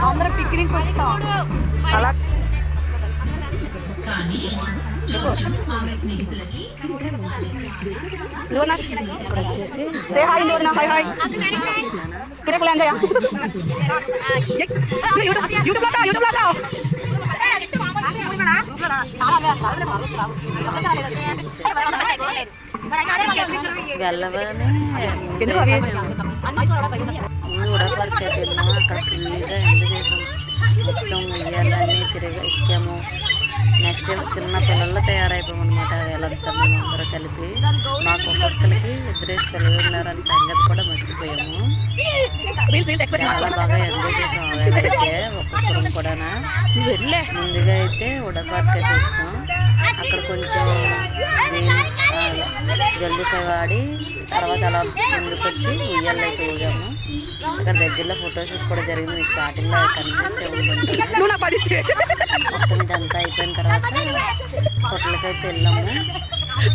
అందరూ పిక్నిక్ వచ్చాం. అలా వచ్చేసి hi hi hi today full enjoy YouTube వెళ్ళవని ఉడకబడిపోతున్నాము. అక్కడ ఫుల్గా ఎంజాయ్ చేసాం. మొత్తం ఉయ్యాలన్నీ తిరిగి ఎక్కాము. నెక్స్ట్ చిన్న పిల్లల్లో తయారైపోయాం అనమాట. వీళ్ళంతా మేము అందరూ కలిపి మాకు ఒక్కొక్కరికి ఎదురేసి తెలియన్నారని సంగతి కూడా మర్చిపోయాము. చాలా బాగా ఎంజాయ్ చేసాం. వేళైతే ఒక్కొక్కరం కూడా ముందుగా అయితే ఉడకబడితే చూస్తాం. అక్కడ కొంచెం జల్దీ వాడి తర్వాత అలా ముందుకు వచ్చి ఉయ్యాల్లో అయితే ఊగాము. అక్కడ దగ్గరలో ఫోటోషూట్ కూడా జరిగింది. స్టార్టింగ్లో కనిపిస్తే మొత్తం ఇదంతా అయిపోయిన తర్వాత హోటల్కైతే వెళ్ళాము.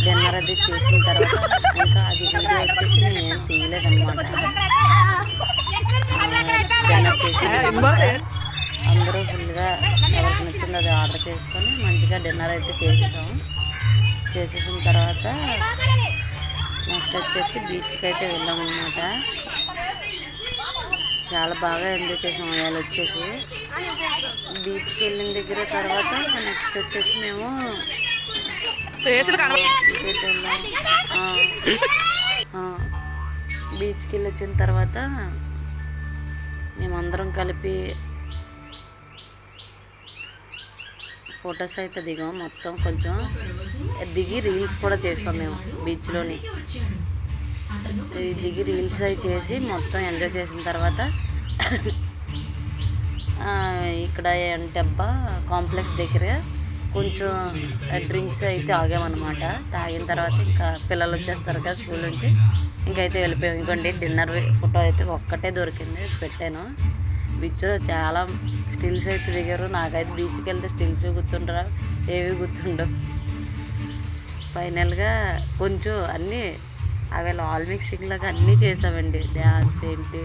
డిన్నర్ అది చేసిన తర్వాత ఇంకా అది వీడియో వచ్చేసి నేను ఏం తీయలేదన్నమాట. డిన్నర్ చేసిన అందరూ ఫుల్గా ఎవరికి నచ్చింది అది ఆర్డర్ చేసుకొని మంచిగా డిన్నర్ అయితే చేసేసిన తర్వాత నెక్స్ట్ వచ్చేసి బీచ్కి అయితే వెళ్ళాము అన్నమాట. చాలా బాగా ఎంజాయ్ చేసాం. వాళ్ళు వచ్చేసి బీచ్కి వెళ్ళిన దగ్గర తర్వాత నెక్స్ట్ వచ్చేసి మేము బీచ్కి వెళ్ళి వచ్చిన తర్వాత మేమందరం కలిపి ఫొటోస్ అయితే దిగాం. మొత్తం కొంచెం దిగి రీల్స్ కూడా చేసాం మేము బీచ్లోని. దిగి రీల్స్ అవి చేసి మొత్తం ఎంజాయ్ చేసిన తర్వాత ఇక్కడ ఏంటబ్బా కాంప్లెక్స్ దగ్గర కొంచెం డ్రింక్స్ అయితే ఆగామన్నమాట. తాగిన తర్వాత ఇంకా పిల్లలు వచ్చేస్తారు కదా స్కూల్ నుంచి, ఇంకైతే వెళ్ళిపోయాం. ఇంకోండి డిన్నర్ ఫోటో అయితే ఒక్కటే దొరికింది, పెట్టాను. బీచ్లో చాలా స్టిల్స్ అయితే దిగారు. నాకైతే బీచ్కి వెళ్తే స్టిల్స్ గుర్తుండరా, ఏవి గుర్తుండవు. ఫైనల్గా కొంచెం అన్నీ అవి ఆల్ మిక్సింగ్ లాగా అన్నీ చేసామండి. డ్యాన్స్ ఏంటి,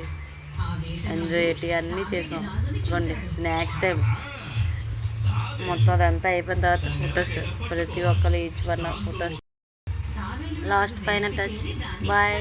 ఎంజాయ్ ఏంటి అన్నీ చేసాం. ఇవ్వండి స్నాక్స్ టైం మొత్తం అదంతా అయిపోయిన తర్వాత ఫొటోస్ ప్రతి ఒక్కరు each one photos. Last final touch. Bye.